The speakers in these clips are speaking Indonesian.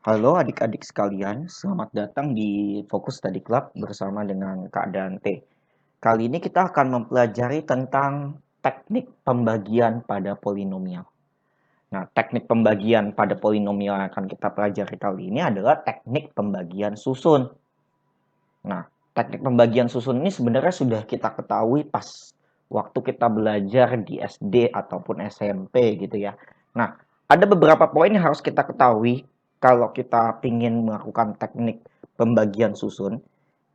Halo adik-adik sekalian, selamat datang di Fokus Study Club bersama dengan Kak Dante. Kali ini kita akan mempelajari tentang teknik pembagian pada polinomial. Nah, teknik pembagian pada polinomial yang akan kita pelajari kali ini adalah teknik pembagian susun. Nah, teknik pembagian susun ini sebenarnya sudah kita ketahui pas waktu kita belajar di SD ataupun SMP gitu ya. Nah, ada beberapa poin yang harus kita ketahui kalau kita ingin melakukan teknik pembagian susun.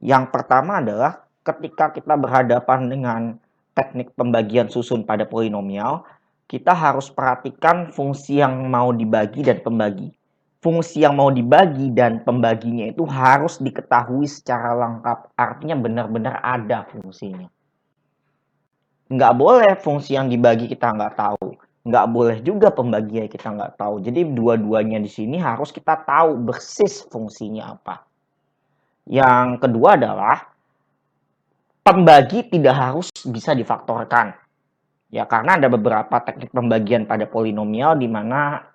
Yang pertama adalah ketika kita berhadapan dengan teknik pembagian susun pada polinomial, kita harus perhatikan fungsi yang mau dibagi dan pembagi. Fungsi yang mau dibagi dan pembaginya itu harus diketahui secara lengkap. Artinya benar-benar ada fungsinya. Nggak boleh fungsi yang dibagi kita nggak tahu. Nggak boleh juga pembagian kita nggak tahu. Jadi dua-duanya di sini harus kita tahu persis fungsinya apa. Yang kedua adalah pembagi tidak harus bisa difaktorkan. Ya, karena ada beberapa teknik pembagian pada polinomial di mana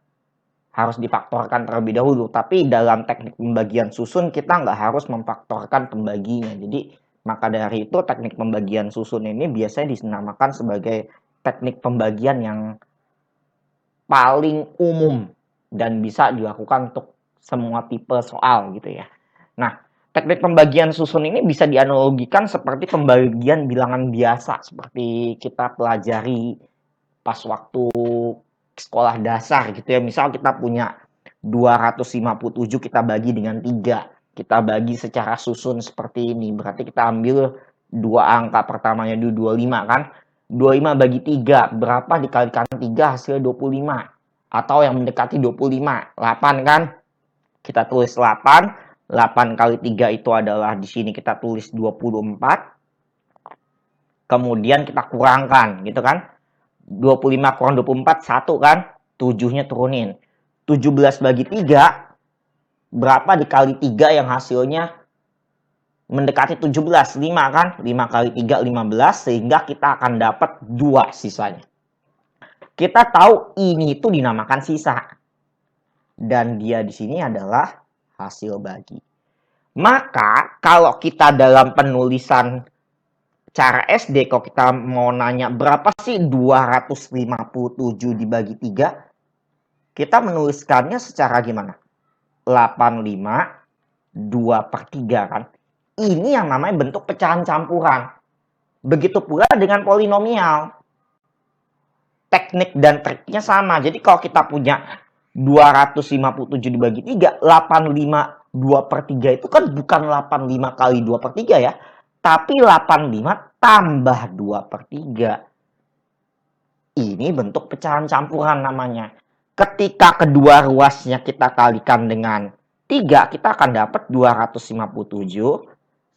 harus difaktorkan terlebih dahulu. Tapi dalam teknik pembagian susun kita nggak harus memfaktorkan pembaginya. Jadi maka dari itu teknik pembagian susun ini biasanya dinamakan sebagai teknik pembagian yang paling umum dan bisa dilakukan untuk semua tipe soal gitu ya. Nah, teknik pembagian susun ini bisa dianalogikan seperti pembagian bilangan biasa seperti kita pelajari pas waktu sekolah dasar gitu ya. Misal kita punya 257 kita bagi dengan 3. Kita bagi secara susun seperti ini. Berarti kita ambil dua angka pertamanya dulu 25 kan. 25 bagi 3, berapa dikalikan 3 hasilnya 25. Atau yang mendekati 25, 8 kan. Kita tulis 8. 8 kali 3 itu adalah di sini kita tulis 24. Kemudian kita kurangkan gitu kan. 25 kurang 24, 1 kan. 7-nya turunin. 17 bagi 3, berapa dikali 3 yang hasilnya mendekati 17, 5 kan. 5 kali 3, 15. Sehingga kita akan dapat 2 sisanya. Kita tahu ini itu dinamakan sisa. Dan dia di sini adalah hasil bagi. Maka kalau kita dalam penulisan cara SD, kalau kita mau nanya berapa sih 257 dibagi 3, kita menuliskannya secara gimana? 85, 2/3 kan? Ini yang namanya bentuk pecahan campuran. Begitu pula dengan polinomial. Teknik dan triknya sama. Jadi kalau kita punya 257 dibagi 3, 85 2/3 itu kan bukan 85 kali 2/3 ya. Tapi 85 tambah 2/3. Ini bentuk pecahan campuran namanya. Ketika kedua ruasnya kita kalikan dengan 3, kita akan dapat 257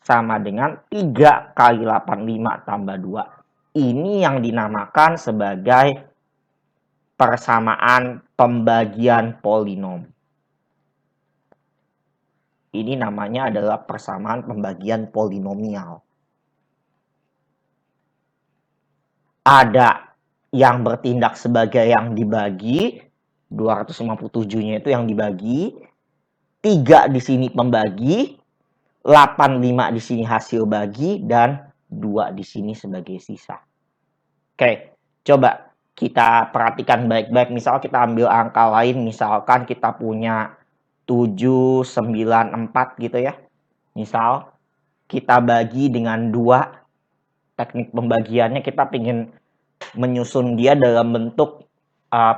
sama dengan 3 kali 85 tambah 2. Ini yang dinamakan sebagai persamaan pembagian polinom. Ini namanya adalah persamaan pembagian polinomial. Ada yang bertindak sebagai yang dibagi, 257-nya itu yang dibagi, 3 di sini pembagi, 85 di sini hasil bagi, dan 2 di sini sebagai sisa. Oke, coba kita perhatikan baik-baik. Misal kita ambil angka lain, misalkan kita punya 794 gitu ya. Misal kita bagi dengan 2, teknik pembagiannya kita ingin menyusun dia dalam bentuk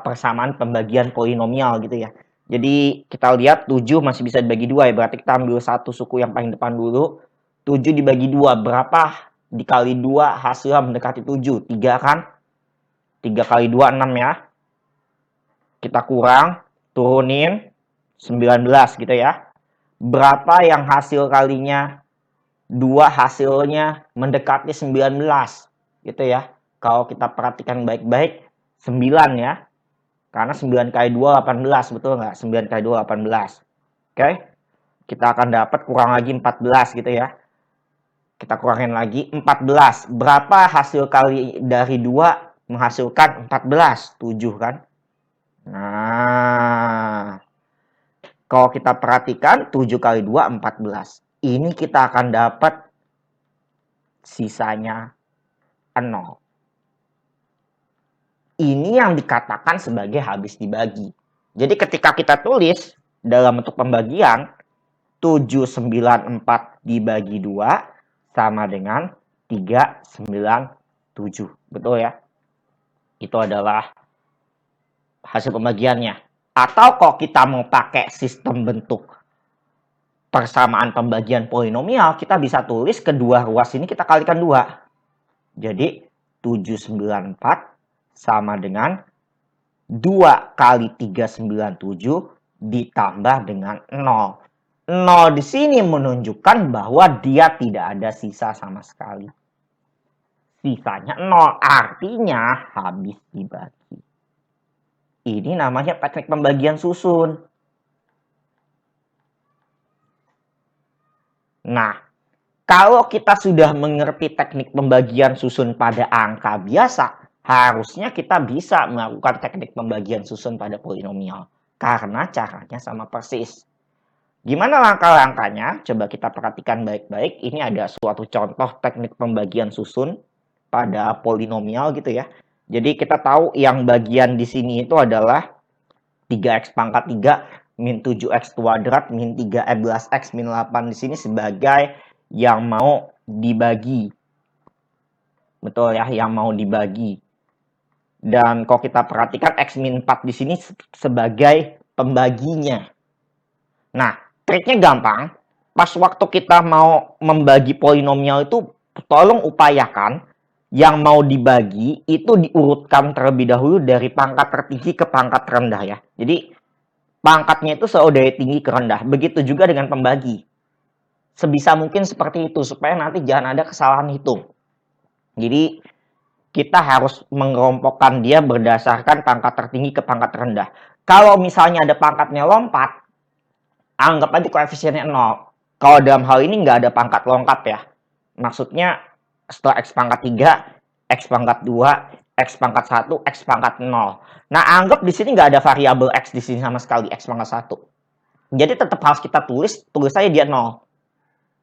persamaan pembagian polinomial gitu ya. Jadi kita lihat 7 masih bisa dibagi 2 ya. Berarti kita ambil satu suku yang paling depan dulu. 7 dibagi 2, berapa dikali 2 hasilnya mendekati 7? 3 kan? 3 kali 2, 6 ya. Kita kurang, turunin, 19 gitu ya. Berapa yang hasil kalinya 2 hasilnya mendekati 19 gitu ya. Kalau kita perhatikan baik-baik, 9 ya. Karena 9 kali 2, 18, betul nggak? 9 kali 2, 18. Oke? Kita akan dapat kurang lagi 14 gitu ya. Kita kurangin lagi 14. Berapa hasil kali dari 2 menghasilkan 14? 7 kan? Nah, Kalau kita perhatikan 7 kali 2, 14. Ini kita akan dapat sisanya 0. Ini yang dikatakan sebagai habis dibagi. Jadi ketika kita tulis dalam bentuk pembagian, 794 dibagi 2 sama dengan 397. Betul ya? Itu adalah hasil pembagiannya. Atau kalau kita mau pakai sistem bentuk persamaan pembagian polinomial, kita bisa tulis kedua ruas ini kita kalikan 2. Jadi 794 sama dengan 2 kali 397 ditambah dengan 0. 0 di sini menunjukkan bahwa dia tidak ada sisa sama sekali. Sisanya 0, artinya habis dibagi. Ini namanya teknik pembagian susun. Nah, kalau kita sudah mengerti teknik pembagian susun pada angka biasa, harusnya kita bisa melakukan teknik pembagian susun pada polinomial. Karena caranya sama persis. Gimana langkah-langkahnya? Coba kita perhatikan baik-baik. Ini ada suatu contoh teknik pembagian susun pada polinomial gitu ya. Jadi kita tahu yang bagian di sini itu adalah 3x pangkat 3 min 7x kuadrat min 3x min 8 di sini sebagai yang mau dibagi. Betul ya, yang mau dibagi. Dan kalau kita perhatikan x min 4 di sini sebagai pembaginya. Nah, triknya gampang. Pas waktu kita mau membagi polinomial itu, tolong upayakan yang mau dibagi itu diurutkan terlebih dahulu dari pangkat tertinggi ke pangkat terendah ya. Jadi pangkatnya itu selalu dari tinggi ke rendah. Begitu juga dengan pembagi. Sebisa mungkin seperti itu supaya nanti jangan ada kesalahan hitung. Jadi kita harus mengelompokkan dia berdasarkan pangkat tertinggi ke pangkat terendah. Kalau misalnya ada pangkatnya lompat, anggap aja koefisiennya 0. Kalau dalam hal ini nggak ada pangkat lengkap ya. Maksudnya setelah x pangkat 3, x pangkat 2, x pangkat 1, x pangkat 0. Nah, anggap di sini nggak ada variabel x di sini sama sekali, x pangkat 1. Jadi tetap harus kita tulis saja dia 0.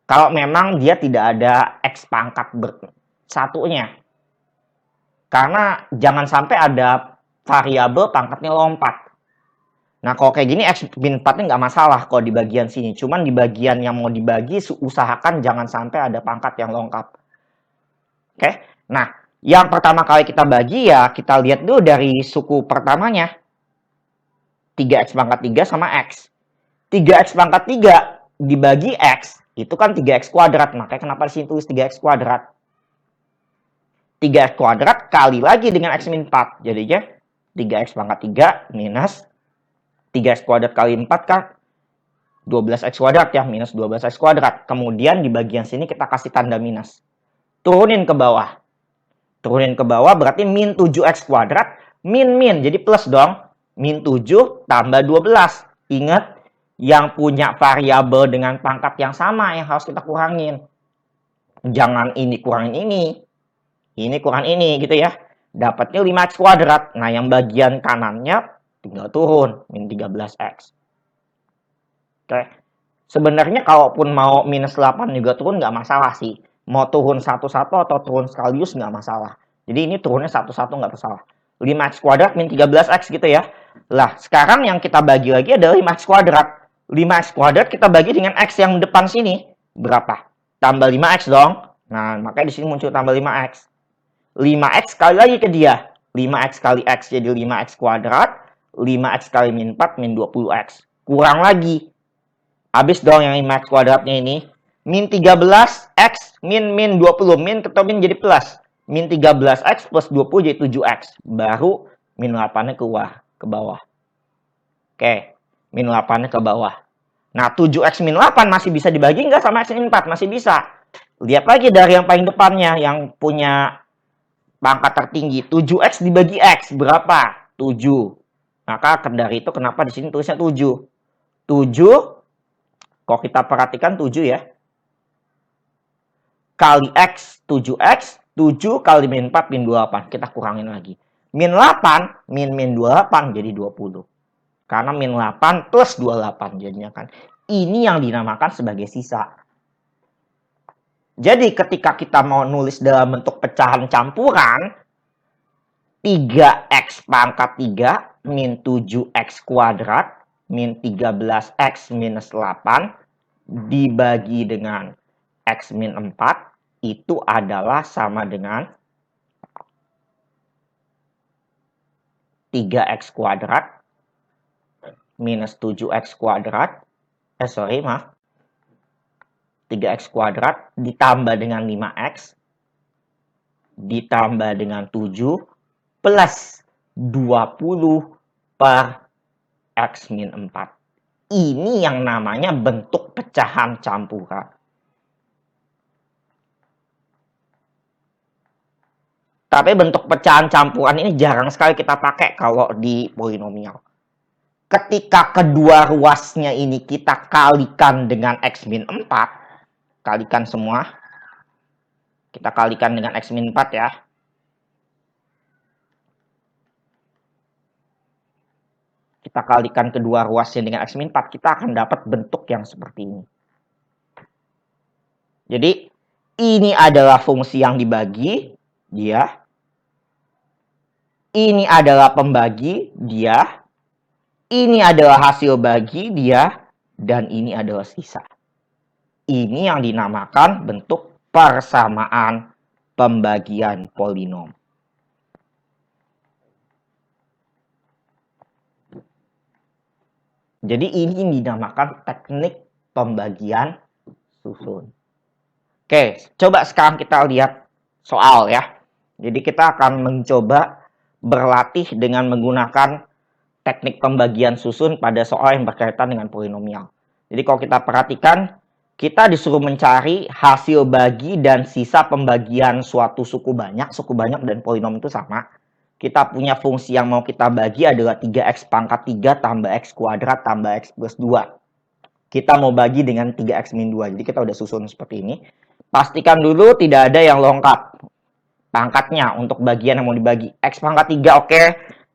Kalau memang dia tidak ada x pangkat satunya. Karena jangan sampai ada variabel pangkatnya lompat. Nah, kalau kayak gini x min 4-nya nggak masalah kalau di bagian sini. Cuman di bagian yang mau dibagi, usahakan jangan sampai ada pangkat yang lengkap. Oke? Nah, yang pertama kali kita bagi ya, kita lihat dulu dari suku pertamanya. 3x pangkat 3 sama x. 3x pangkat 3 dibagi x, itu kan 3x kuadrat. Makanya kenapa di sini tulis 3x kuadrat? 3x kuadrat kali lagi dengan x min 4. Jadinya 3x pangkat 3 minus 3x kuadrat kali 4 kan 12x kuadrat ya, minus 12x kuadrat. Kemudian di bagian sini kita kasih tanda minus. Turunin ke bawah. Turunin ke bawah berarti min 7x kuadrat, min, jadi plus dong. Min 7 tambah 12. Ingat, yang punya variabel dengan pangkat yang sama yang harus kita kurangin. Jangan ini kurangin ini kurang ini gitu ya. Dapatnya 5x kuadrat. Nah, yang bagian kanannya tinggal turun, min 13x. Oke. Sebenarnya kalaupun mau minus 8 juga turun nggak masalah sih. Mau turun satu-satu atau turun sekaligus nggak masalah. Jadi ini turunnya satu-satu nggak masalah. 5x kuadrat min 13x gitu ya. Lah, sekarang yang kita bagi lagi adalah 5x kuadrat. 5x kuadrat kita bagi dengan x yang depan sini. Berapa? Tambah 5x dong. Nah, makanya di sini muncul tambah 5x. 5x kali lagi ke dia. 5x kali x jadi 5x kuadrat. 5x kali min 4 min 20x. Kurang lagi. Habis dong yang 5x kuadratnya ini. Min 13x min 20. Min ketemu min jadi plus. Min 13x plus 20 jadi 7x. Baru min 8-nya keluar ke bawah. Oke. Min 8-nya ke bawah. Nah 7x min 8 masih bisa dibagi nggak sama x min 4? Masih bisa. Lihat lagi dari yang paling depannya. Yang punya pangkat tertinggi. 7x dibagi x. Berapa? 7. Maka dari itu kenapa di sini tulisnya 7. 7, kalau kita perhatikan 7 ya. Kali x, 7x, 7 kali min 4, min 28. Kita kurangin lagi. Min 8, min 28 jadi 20. Karena min 8 plus 28 jadinya kan. Ini yang dinamakan sebagai sisa. Jadi ketika kita mau nulis dalam bentuk pecahan campuran, 3x pangkat 3 min 7x kuadrat min 13x minus 8 dibagi dengan x min 4 itu adalah sama dengan 3x kuadrat minus 7x kuadrat 3x kuadrat ditambah dengan 5x ditambah dengan 7 plus 20 per x min 4. Ini yang namanya bentuk pecahan campuran. Tapi bentuk pecahan campuran ini jarang sekali kita pakai kalau di polinomial. Ketika kedua ruasnya ini kita kalikan dengan x min 4, kalikan semua. Kita kalikan dengan x min 4 ya. Kita kalikan kedua ruasnya dengan x min 4, kita akan dapat bentuk yang seperti ini. Jadi, ini adalah fungsi yang dibagi, dia. Ini adalah pembagi, dia. Ini adalah hasil bagi, dia. Dan ini adalah sisa. Ini yang dinamakan bentuk persamaan pembagian polinom. Jadi ini dinamakan teknik pembagian susun. Oke, coba sekarang kita lihat soal ya. Jadi kita akan mencoba berlatih dengan menggunakan teknik pembagian susun pada soal yang berkaitan dengan polinomial. Jadi kalau kita perhatikan, kita disuruh mencari hasil bagi dan sisa pembagian suatu suku banyak dan polinom itu sama. Kita punya fungsi yang mau kita bagi adalah 3x pangkat 3 tambah x kuadrat tambah x plus 2. Kita mau bagi dengan 3x min 2. Jadi kita udah susun seperti ini. Pastikan dulu tidak ada yang lengkap pangkatnya untuk bagian yang mau dibagi. X pangkat 3 oke.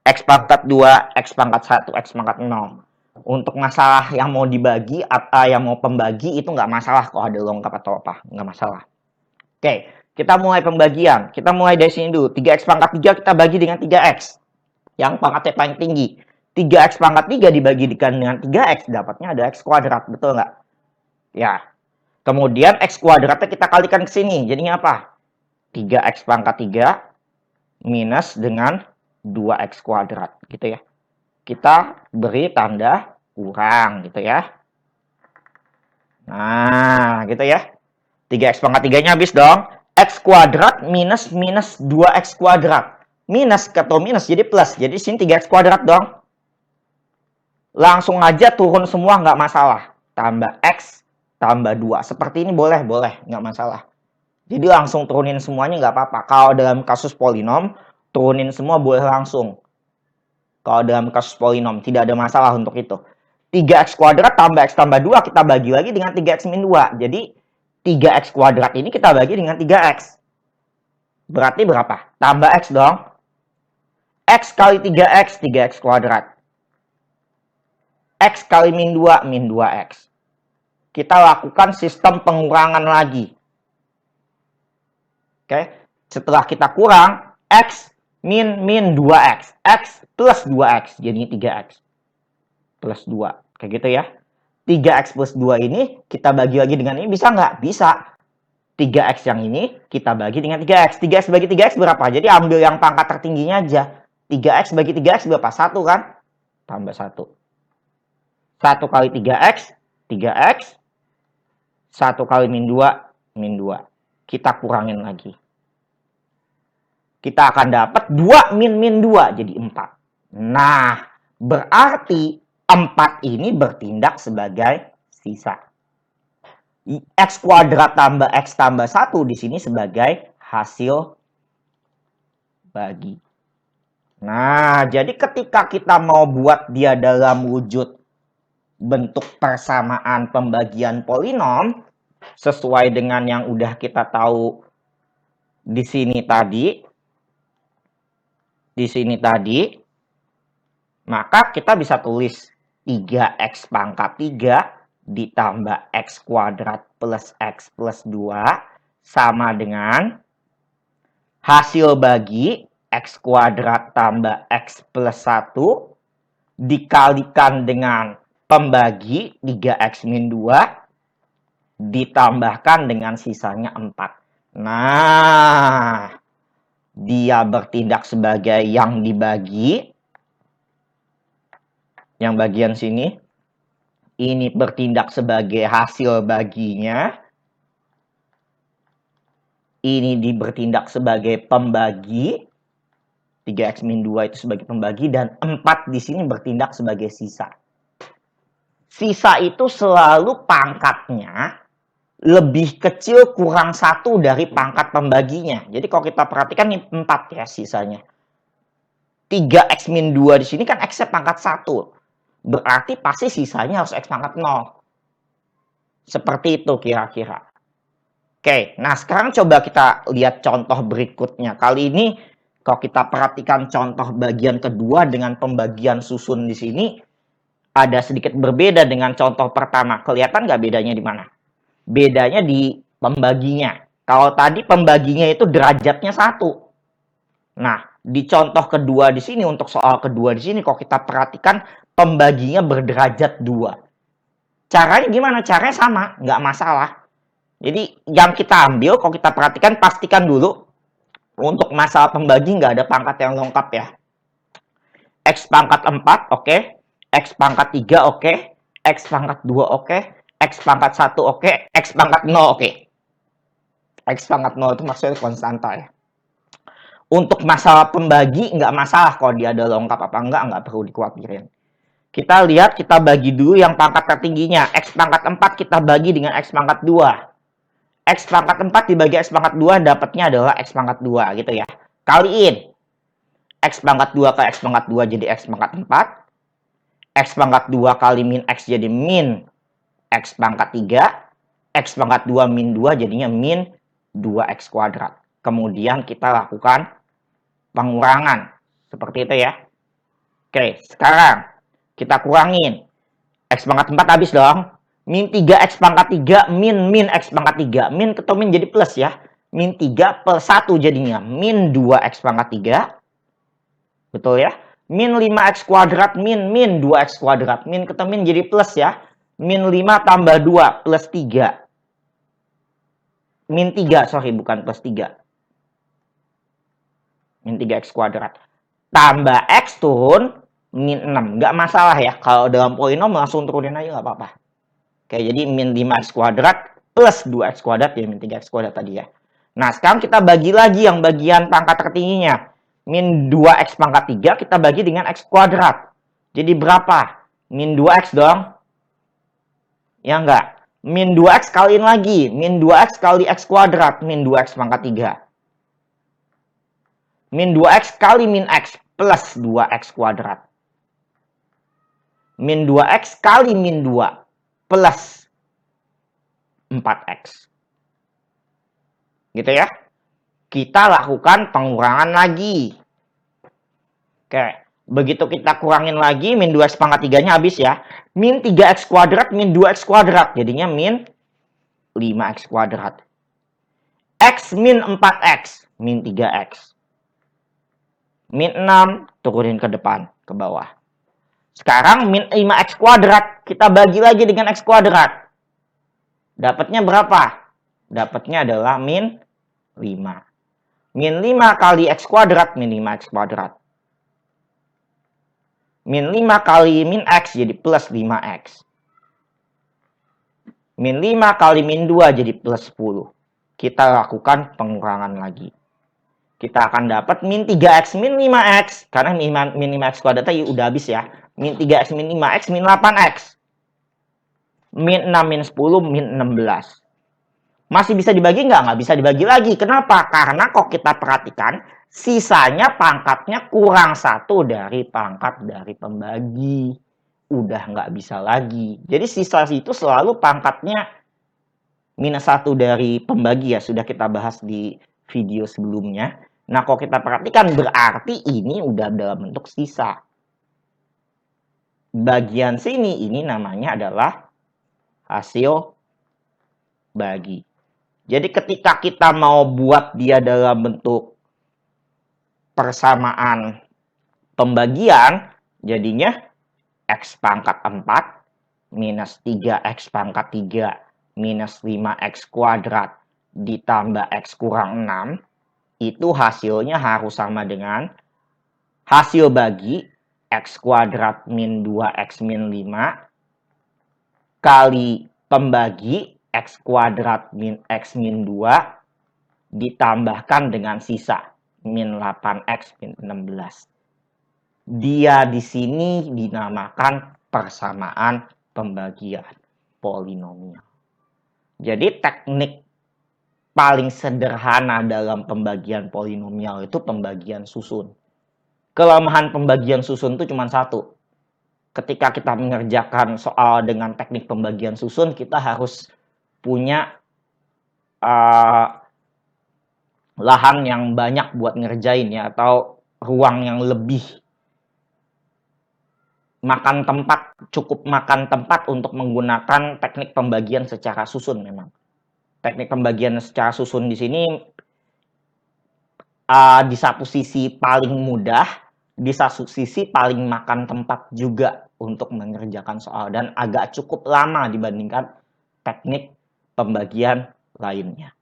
X pangkat 2, X pangkat 1, X pangkat 0. Untuk masalah yang mau dibagi atau yang mau pembagi itu nggak masalah kalau ada lengkap atau apa. Nggak masalah. Oke, kita mulai pembagian. Kita mulai dari sini dulu. 3X pangkat 3 kita bagi dengan 3X. Yang pangkatnya paling tinggi. 3X pangkat 3 dibagi dengan 3X. Dapatnya ada X kuadrat. Betul nggak? Ya. Kemudian X kuadratnya kita kalikan ke sini. Jadinya apa? 3X pangkat 3 minus dengan 2x kuadrat gitu ya. Kita beri tanda kurang gitu ya. Nah, gitu ya. 3x pangkat 3-nya habis dong. X kuadrat minus 2x kuadrat. Minus atau minus jadi plus. Jadi sini 3x kuadrat dong. Langsung aja turun semua nggak masalah. Tambah x tambah 2. Seperti ini boleh, nggak masalah. Jadi langsung turunin semuanya nggak apa-apa. Kalau dalam kasus polinom, turunin semua boleh langsung. Kalau dalam kasus polinom, tidak ada masalah untuk itu. 3x kuadrat tambah x tambah 2, kita bagi lagi dengan 3x min 2. Jadi, 3x kuadrat ini kita bagi dengan 3x. Berarti berapa? Tambah x dong. X kali 3x, 3x kuadrat. X kali min 2, min 2x. Kita lakukan sistem pengurangan lagi. Oke, setelah kita kurang, x min 2x. X plus 2x, jadinya 3x. Plus 2, kayak gitu ya. 3x plus 2 ini kita bagi lagi dengan ini, bisa nggak? Bisa. 3x yang ini kita bagi dengan 3x. 3x bagi 3x berapa? Jadi ambil yang pangkat tertingginya aja. 3x bagi 3x berapa? 1 kan? Tambah 1. 1 kali 3x, 3x. 1 kali min 2, min 2. Kita kurangin lagi. Kita akan dapat 2 min 2, jadi 4. Nah, berarti 4 ini bertindak sebagai sisa. X kuadrat tambah X tambah 1 di sini sebagai hasil bagi. Nah, jadi ketika kita mau buat dia dalam wujud bentuk persamaan pembagian polinom, sesuai dengan yang udah kita tahu di sini tadi, Maka kita bisa tulis 3x pangkat 3 ditambah x kuadrat plus x plus 2 sama dengan hasil bagi x kuadrat tambah x plus 1 dikalikan dengan pembagi 3x min 2 ditambahkan dengan sisanya 4. Nah, dia bertindak sebagai yang dibagi. Yang bagian sini. Ini bertindak sebagai hasil baginya. Ini bertindak sebagai pembagi. 3x min 2 itu sebagai pembagi. Dan 4 di sini bertindak sebagai sisa. Sisa itu selalu pangkatnya lebih kecil kurang 1 dari pangkat pembaginya. Jadi kalau kita perhatikan ini 4 ya sisanya. 3x min 2 di sini kan x-nya pangkat 1. Berarti pasti sisanya harus x pangkat 0. Seperti itu kira-kira. Oke, nah sekarang coba kita lihat contoh berikutnya. Kali ini kalau kita perhatikan contoh bagian kedua dengan pembagian susun di sini, ada sedikit berbeda dengan contoh pertama. Kelihatan nggak bedanya di mana? Bedanya di pembaginya. Kalau tadi pembaginya itu derajatnya 1. Nah, di contoh kedua di sini, untuk soal kedua di sini, kalau kita perhatikan pembaginya berderajat 2. Caranya gimana? Caranya sama, nggak masalah. Jadi yang kita ambil, kalau kita perhatikan, pastikan dulu untuk masalah pembagi nggak ada pangkat yang lengkap ya. X pangkat 4, oke. X pangkat 3, oke. X pangkat 2, oke. X pangkat 1, oke. X pangkat 0, oke. X pangkat 0 itu maksudnya konstanta ya. Untuk masalah pembagi nggak masalah kalau dia ada lengkap apa nggak perlu dikhawatirin. Kita lihat, kita bagi dulu yang pangkat tertingginya. X pangkat 4 kita bagi dengan X pangkat 2. X pangkat 4 dibagi X pangkat 2 dapatnya adalah X pangkat 2 gitu ya. Kaliin. X pangkat 2 ke X pangkat 2 jadi X pangkat 4. X pangkat 2 kali min X jadi min X pangkat 3. X pangkat 2 min 2 jadinya min 2X kuadrat. Kemudian kita lakukan pengurangan. Seperti itu ya. Oke, sekarang kita kurangin. X pangkat 4 habis dong. Min 3X pangkat 3 min X pangkat 3. Min ketemu min jadi plus ya. Min 3 plus 1 jadinya min 2X pangkat 3. Betul ya. Min 5X kuadrat min 2X kuadrat. Min ketemu min jadi plus ya. Min 5 tambah 2 plus 3. Min 3, sorry bukan plus 3. Min 3X kuadrat. Tambah X turun min 6. Nggak masalah ya. Kalau dalam polinom langsung turunin aja nggak apa-apa. Oke, jadi min 5X kuadrat plus 2X kuadrat ya, min 3X kuadrat tadi ya. Nah, sekarang kita bagi lagi yang bagian pangkat tertingginya. Min 2X pangkat 3 kita bagi dengan X kuadrat. Jadi berapa? Min 2X dong. Ya enggak? Min 2X kaliin lagi. Min 2X kali X kuadrat. Min 2X pangkat 3. Min 2X kali min X plus 2X kuadrat. Min 2X kali min 2 plus 4X. Gitu ya. Kita lakukan pengurangan lagi. Oke. Begitu kita kurangin lagi, min 2X pangkat 3-nya habis ya. Min 3X kuadrat, min 2X kuadrat. Jadinya min 5X kuadrat. X min 4X, min 3X. Min 6, turunin ke depan, ke bawah. Sekarang min 5X kuadrat, kita bagi lagi dengan X kuadrat. Dapatnya berapa? Dapatnya adalah min 5. Min 5 kali X kuadrat, min 5X kuadrat. Min 5 kali min X jadi plus 5X. Min 5 kali min 2 jadi plus 10. Kita lakukan pengurangan lagi. Kita akan dapat min 3X min 5X. Karena min 5X kuadrat tadi udah habis ya. Min 3X min 5X min 8X. Min 6 min 10 min 16. Masih bisa dibagi nggak? Nggak bisa dibagi lagi. Kenapa? Karena kok kita perhatikan, sisanya pangkatnya kurang 1 dari pangkat dari pembagi. Udah nggak bisa lagi. Jadi sisa itu selalu pangkatnya minus 1 dari pembagi ya. Sudah kita bahas di video sebelumnya. Nah, kalau kita perhatikan berarti ini udah dalam bentuk sisa. bagian sini ini namanya adalah hasil bagi. Jadi ketika kita mau buat dia dalam bentuk persamaan pembagian, jadinya X pangkat 4 minus 3X pangkat 3 minus 5X kuadrat ditambah X kurang 6, itu hasilnya harus sama dengan hasil bagi X kuadrat min 2X min 5 kali pembagi X kuadrat min X min 2 ditambahkan dengan sisa min 8X min 16. Dia di sini dinamakan persamaan pembagian polinomial. Jadi teknik paling sederhana dalam pembagian polinomial itu pembagian susun. Kelemahan pembagian susun itu cuma satu. Ketika kita mengerjakan soal dengan teknik pembagian susun, kita harus punya lahan yang banyak buat ngerjain ya, atau ruang yang lebih cukup makan tempat untuk menggunakan teknik pembagian secara susun memang. Teknik pembagian secara susun di sini di satu sisi paling mudah, di satu sisi paling makan tempat juga untuk mengerjakan soal dan agak cukup lama dibandingkan teknik pembagian lainnya.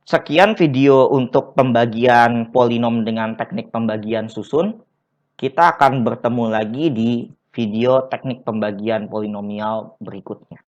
Sekian video untuk pembagian polinom dengan teknik pembagian susun. Kita akan bertemu lagi di video teknik pembagian polinomial berikutnya.